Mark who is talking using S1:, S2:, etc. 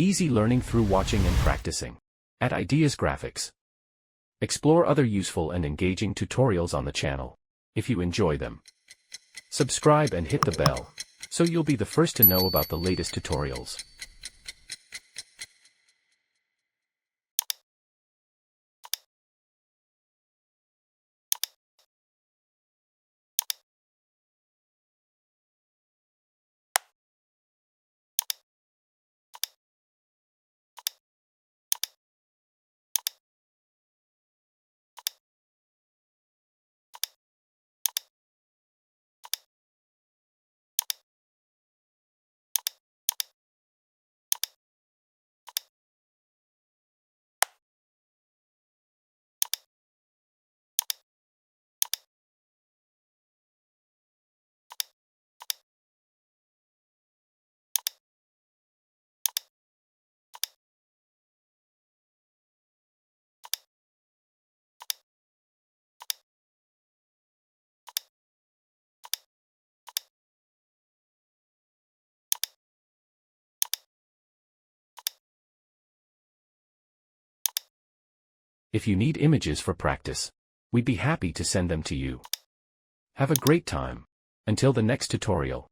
S1: Easy learning through watching and practicing. At Ideas Graphics. Explore other useful and engaging tutorials on the channel. If you enjoy them, subscribe and hit the bell, so you'll be the first to know about the latest tutorials. If you need images for practice, we'd be happy to send them to you. Have a great time. Until the next tutorial.